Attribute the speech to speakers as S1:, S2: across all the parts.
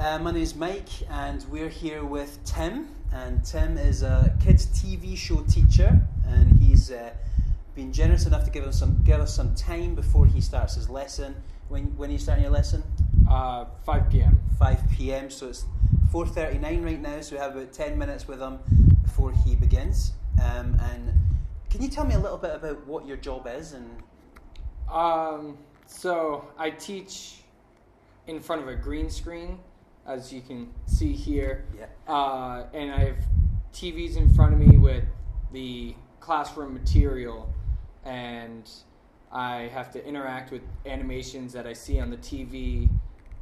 S1: My name is Mike, and we're here with Tim. And Tim is a kids' TV show teacher, and he's been generous enough to give us some time before he starts his lesson. When are you starting your lesson?
S2: 5 p.m.
S1: 5 p.m. So it's 4:39 right now. So we have about 10 minutes with him before he begins. And can you tell me a little bit about what your job is?
S2: So I teach in front of a green screen, as you can see here.
S1: Yeah.
S2: And I have TVs in front of me with the classroom material, and I have to interact with animations that I see on the TV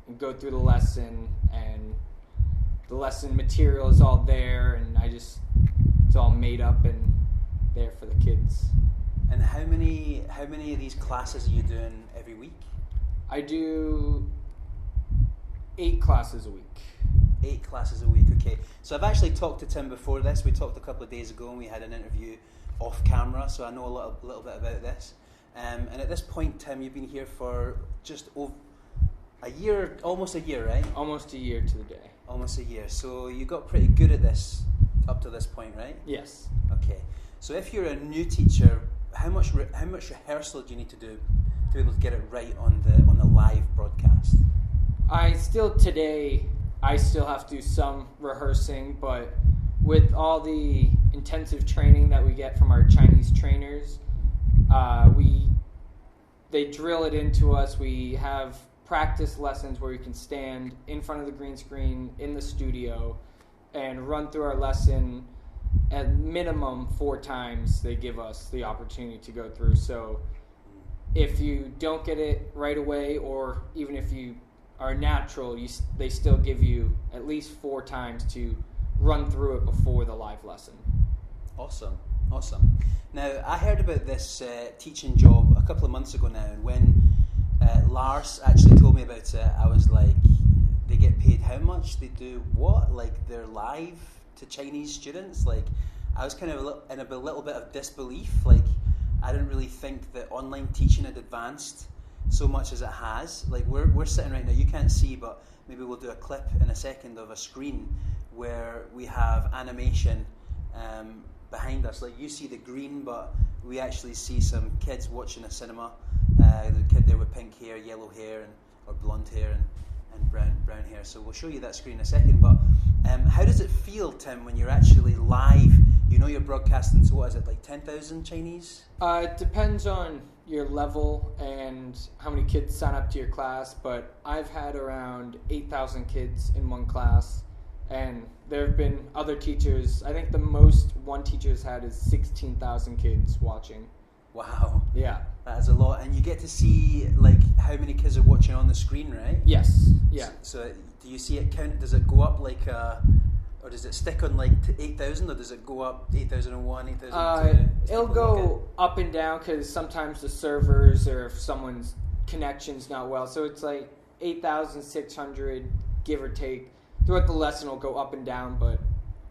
S2: and go through the lesson, and the lesson material is all there, and it's all made up and there for the kids.
S1: And how many of these classes are you doing every week?
S2: I do 8 classes a week.
S1: 8 classes a week, okay. So I've actually talked to Tim before this. We talked a couple of days ago and we had an interview off camera, so I know a little bit about this. And at this point, Tim, you've been here for just over a year, almost a year, right?
S2: Almost a year to the day.
S1: Almost a year. So you got pretty good at this up to this point, right?
S2: Yes.
S1: Okay. So if you're a new teacher, how much rehearsal do you need to do to be able to get it right on the live broadcast?
S2: I still have to do some rehearsing, but with all the intensive training that we get from our Chinese trainers, they drill it into us. We have practice lessons where we can stand in front of the green screen in the studio and run through our lesson at minimum 4 times. They give us the opportunity to go through. So if you don't get it right away, or even if you are natural, they still give you at least 4 times to run through it before the live lesson.
S1: Awesome. Now, I heard about this teaching job a couple of months ago now, and when Lars actually told me about it, I was like, they get paid how much? They do what? Like, they're live to Chinese students? Like, I was kind of in a little bit of disbelief. Like, I didn't really think that online teaching had advanced so much as it has. Like, we're sitting right now, you can't see, but maybe we'll do a clip in a second of a screen where we have animation behind us. Like, you see the green, but we actually see some kids watching a cinema. The kid there with pink hair, yellow hair, or blonde hair and brown hair. So we'll show you that screen in a second. But how does it feel, Tim, when you're actually live? You know you're broadcasting to, what is it, like 10,000 Chinese?
S2: It depends on your level and how many kids sign up to your class, but I've had around 8,000 kids in one class, and there have been other teachers. I think the most one teacher's had is 16,000 kids watching.
S1: Wow.
S2: Yeah.
S1: That is a lot. And you get to see, like, how many kids are watching on the screen, right?
S2: Yes. Yeah.
S1: So do you see it count? Does it go up like or does it stick on like 8,000, or does it go up 8,001, 8,002?
S2: It'll go up and down because sometimes the servers, or if someone's connection's not well. So it's like 8,600, give or take. Throughout the lesson, it'll go up and down, but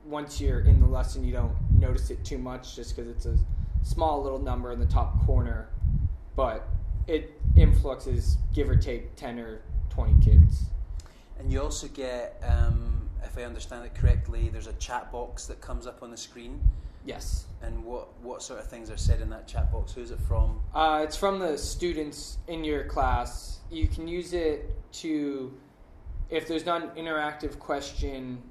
S2: once you're in the lesson, you don't notice it too much just because it's a small little number in the top corner. But it influxes, give or take, 10 or 20 kids.
S1: And you also get, if I understand it correctly, there's a chat box that comes up on the screen.
S2: Yes.
S1: And what sort of things are said in that chat box? Who's it from?
S2: It's from the students in your class. You can use it to, if there's not an interactive question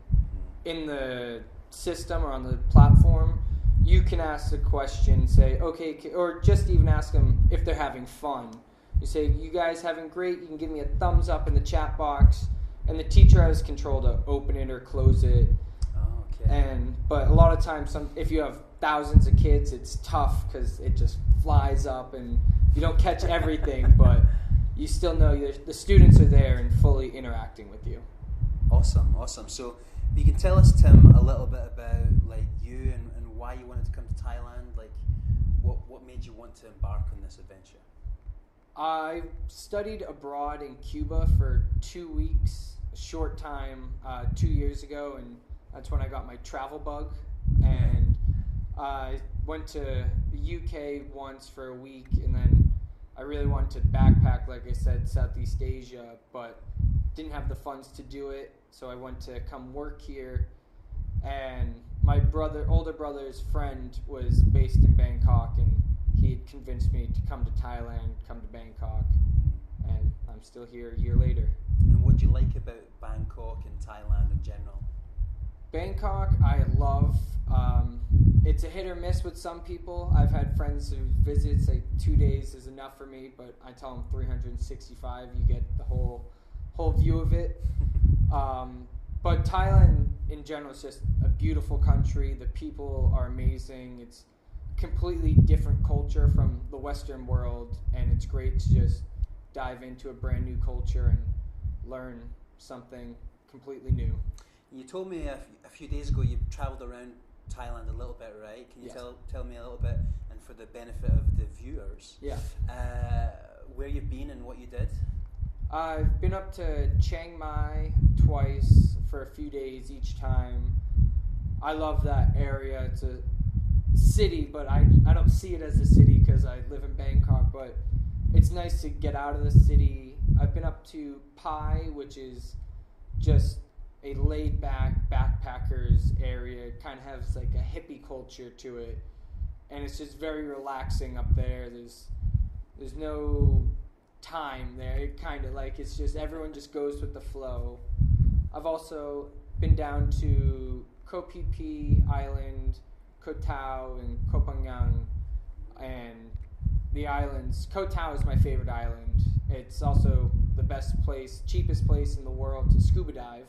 S2: in the system or on the platform, you can ask the question, say, okay, or just even ask them if they're having fun. You say, you guys having great? You can give me a thumbs up in the chat box, and the teacher has control to open it or close it.
S1: Oh, okay.
S2: But a lot of times, if you have thousands of kids, it's tough because it just flies up and you don't catch everything, but you still know the students are there and fully interacting with you.
S1: Awesome. So you can tell us, Tim, a little bit about like you and why you wanted to come to Thailand. Like, what made you want to embark on this adventure?
S2: I studied abroad in Cuba for 2 weeks, a short time, 2 years ago, and that's when I got my travel bug. And I went to the UK once for a week, and then I really wanted to backpack, like I said, Southeast Asia, but didn't have the funds to do it, so I went to come work here. And my older brother's friend was based in Bangkok, and he had convinced me to come to Thailand, come to Bangkok, and I'm still here a year later.
S1: And what do you like about Bangkok and Thailand in general?
S2: Bangkok, I love. It's a hit or miss with some people. I've had friends who visit, say 2 days is enough for me, but I tell them 365, you get the whole view of it. But Thailand in general is just a beautiful country. The people are amazing. It's completely different culture from the Western world, and it's great to just dive into a brand new culture and learn something completely new.
S1: You told me a few days ago you travelled around Thailand a little bit, right? Can you
S2: Yes.
S1: tell me a little bit, and for the benefit of the viewers,
S2: Yeah.
S1: where you've been and what you did?
S2: I've been up to Chiang Mai twice for a few days each time. I love that area. It's a city, but I don't see it as a city because I live in Bangkok, but it's nice to get out of the city. I've been up to Pai, which is just a laid-back backpackers area. It kind of has like a hippie culture to it, and it's just very relaxing up there. There's no time there. It kind of like it's just everyone just goes with the flow. I've also been down to Koh Phi Phi Island, Koh Tao, and Koh Phangan, and the islands. Koh Tao is my favorite island. It's also the best place, cheapest place in the world to scuba dive.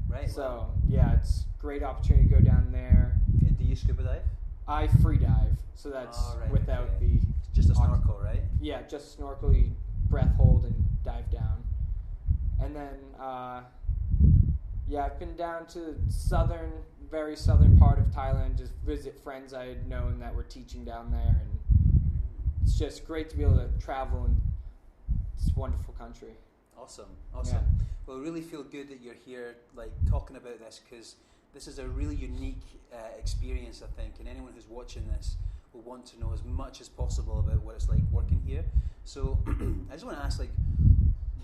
S1: Right.
S2: So yeah, it's a great opportunity to go down there.
S1: And do you scuba dive?
S2: I free dive, so that's without
S1: okay.
S2: the
S1: Just a snorkel, right?
S2: Yeah, just snorkel, you breath hold and dive down. And then I've been down to very southern part of Thailand, just visit friends I had known that were teaching down there, and it's just great to be able to travel in this wonderful country.
S1: Awesome.
S2: Yeah.
S1: Well, I really feel good that you're here, like talking about this, because this is a really unique experience, I think, and anyone who's watching this will want to know as much as possible about what it's like working here. So I just want to ask, like,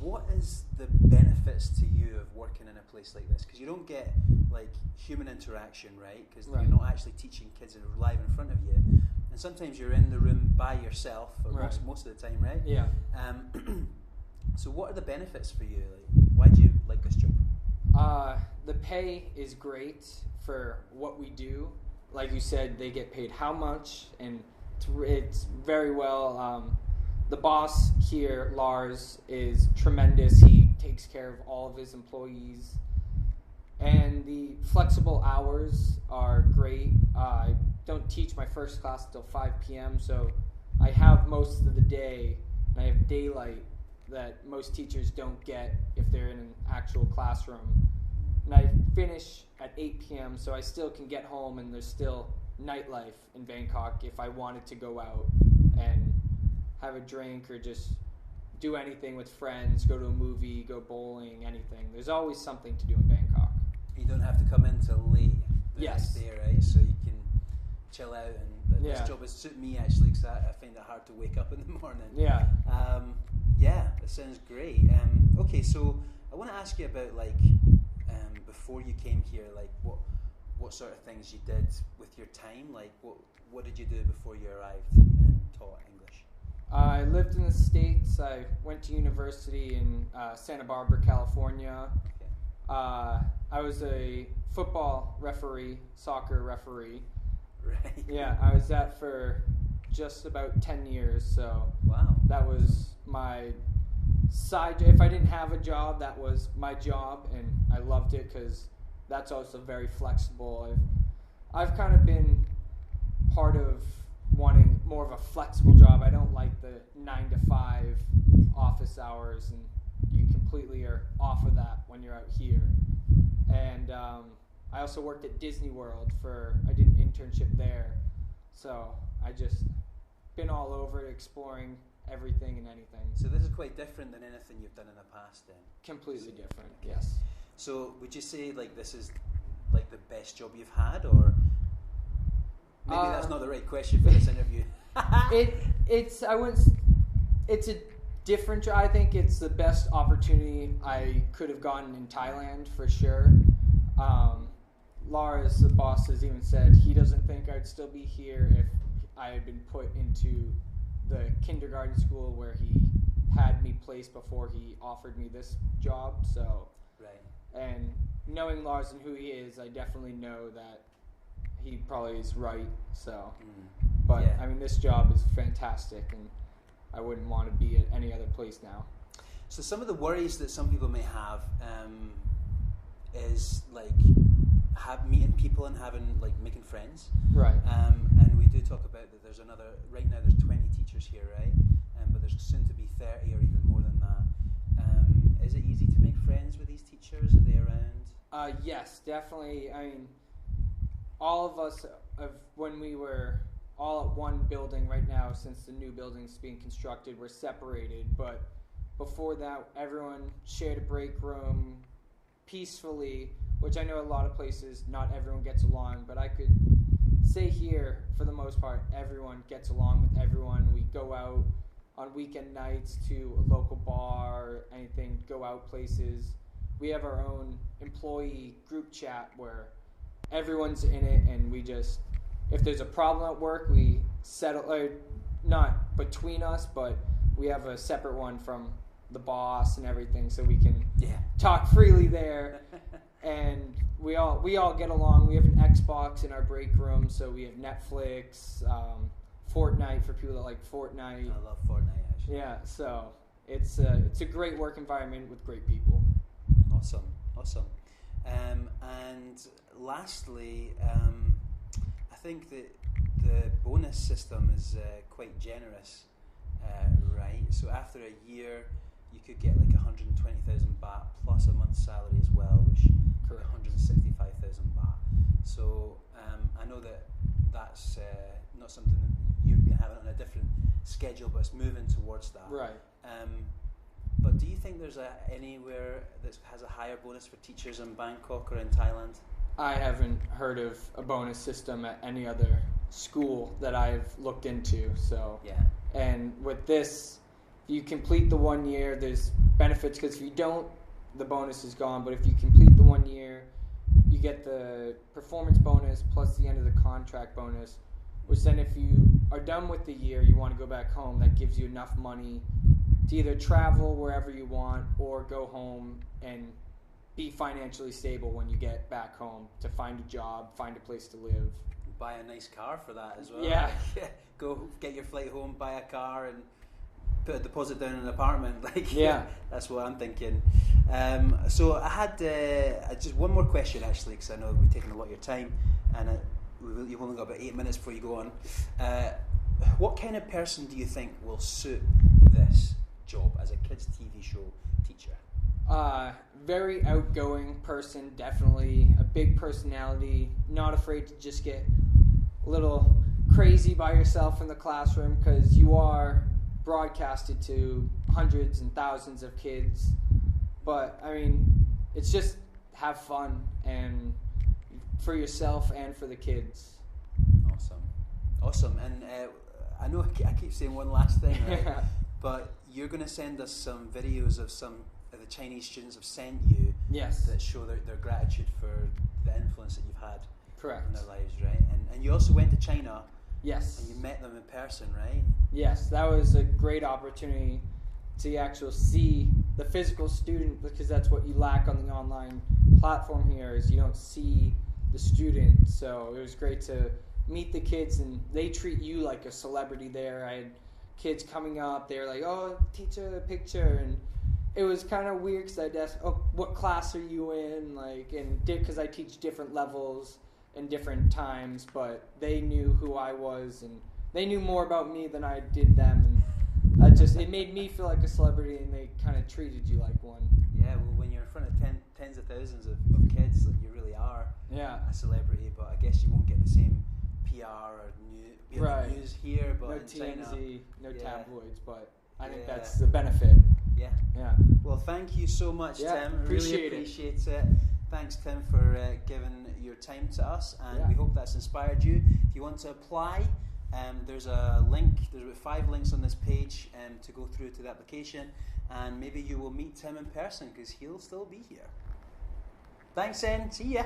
S1: what is the benefits to you of working in a place like this? Because you don't get like human interaction, right? Because
S2: Right.
S1: you're not actually teaching kids live in front of you, and sometimes you're in the room by yourself, or
S2: Right.
S1: most of the time, right?
S2: Yeah.
S1: So what are the benefits for you? Like, why do you like this job?
S2: The pay is great for what we do. Like you said, they get paid how much, and it's very well. The boss here, Lars, is tremendous. He takes care of all of his employees. And the flexible hours are great. I don't teach my first class until 5 p.m., so I have most of the day, and I have daylight that most teachers don't get if they're in an actual classroom. And I finish at 8 p.m., so I still can get home, and there's still nightlife in Bangkok if I wanted to go out and have a drink or just do anything with friends, go to a movie, go bowling, anything. There's always something to do in Bangkok.
S1: You don't have to come in till late the
S2: Yes.
S1: next day, right? So you can chill out. And
S2: Yeah.
S1: this job would suit me actually, because I find it hard to wake up in the morning.
S2: Yeah.
S1: Yeah, that sounds great. Okay, so I want to ask you about like before you came here, like what sort of things you did with your time. Like what did you do before you arrived and taught English?
S2: I lived in the States. I went to university in Santa Barbara, California.
S1: Okay.
S2: I was a football referee, soccer referee.
S1: Right.
S2: Yeah, I was that for just about 10 years. So
S1: Wow.
S2: that was my side. If I didn't have a job, that was my job, and I loved it because that's also very flexible. I've kind of been part of wanting more of a flexible job. I don't like the 9 to 5 office hours, and you completely are off of that when you're out here. And I also worked at Disney World I did an internship there. So I just been all over exploring everything and anything.
S1: So this is quite different than anything you've done in the past, then.
S2: Completely different, yes.
S1: So would you say like this is like the best job you've had, or maybe that's not the right question for this interview?
S2: It's a different. I think it's the best opportunity I could have gotten in Thailand for sure. Lars, the boss, has even said he doesn't think I'd still be here if I had been put into the kindergarten school where he had me placed before he offered me this job. So,
S1: right.
S2: And knowing Lars and who he is, I definitely know that he probably is right. So, but
S1: yeah.
S2: I mean, this job is fantastic, and I wouldn't want to be at any other place now.
S1: So some of the worries that some people may have is like meeting people and making friends.
S2: Right.
S1: And we do talk about that there's right now there's 20 teachers here, right? But there's soon to be 30 or even more than that. Is it easy to make friends with these teachers? Are they around?
S2: Yes, definitely. I mean, all of us, when we were all at one building right now, since the new building's being constructed, we're separated. But before that, everyone shared a break room peacefully, which I know a lot of places not everyone gets along, but I could say here, for the most part, everyone gets along with everyone. We go out on weekend nights to a local bar or anything, go out places. We have our own employee group chat where everyone's in it, and we just, if there's a problem at work, we settle, not between us, but we have a separate one from the boss and everything, so we can talk freely there. And we all get along. We have an Xbox in our break room, so we have Netflix, Fortnite for people that like Fortnite.
S1: I love Fortnite, actually.
S2: Yeah, so it's a great work environment with great people.
S1: Awesome. And lastly, I think that the bonus system is quite generous, right? So after a year, you could get like 120,000 baht plus a month's salary as well, which is 165,000 baht. So I know that that's not something that you've been having on a different schedule, but it's moving towards that.
S2: Right.
S1: But do you think there's anywhere that has a higher bonus for teachers in Bangkok or in Thailand?
S2: I haven't heard of a bonus system at any other school that I've looked into. So
S1: yeah.
S2: And with this, if you complete the 1 year, there's benefits, because if you don't, the bonus is gone. But if you complete the 1 year, you get the performance bonus plus the end of the contract bonus, which then if you are done with the year, you want to go back home, that gives you enough money to either travel wherever you want or go home and be financially stable when you get back home, to find a job, find a place to live.
S1: Buy a nice car for that as well.
S2: Yeah.
S1: Go get your flight home, buy a car, and put a deposit down in an apartment. That's what I'm thinking. So I had just one more question, actually, because I know we've taken a lot of your time, and you've only got about 8 minutes before you go on. What kind of person do you think will suit this job as a kids' TV show teacher?
S2: Very outgoing person, definitely. A big personality, not afraid to just get a little crazy by yourself in the classroom, because you are broadcasted to hundreds and thousands of kids. But, I mean, it's just have fun, and for yourself and for the kids. Awesome. And
S1: I know I keep saying one last thing, right? But you're going to send us some videos of some of the Chinese students have sent you.
S2: Yes.
S1: That show their gratitude for the influence that you've had.
S2: Correct.
S1: In their lives, right? And you also went to China.
S2: Yes.
S1: And you met them in person, right?
S2: Yes, that was a great opportunity to actually see the physical student, because that's what you lack on the online platform here, is you don't see the student. So it was great to meet the kids, and they treat you like a celebrity there. I had kids coming up, they were like, "Oh, teacher, a picture," and it was kind of weird because I'd ask, "Oh, what class are you in?" Because I teach different levels and different times, but they knew who I was, and they knew more about me than I did them, and it made me feel like a celebrity, and they kind of treated you like one.
S1: Yeah, well, when you're in front of tens of thousands of kids, like, you really are a celebrity, but I guess you won't get the same PR or news here, but
S2: no
S1: in
S2: TMZ,
S1: China,
S2: no tabloids, but I think that's the benefit.
S1: Yeah. Well, thank you so much, Tim. Really appreciate it. Thanks, Tim, for giving your time to us, and we hope that's inspired you. If you want to apply There's a link, there's about 5 links on this page to go through to the application, and maybe you will meet Tim in person because he'll still be here. Thanks, Sen. See ya.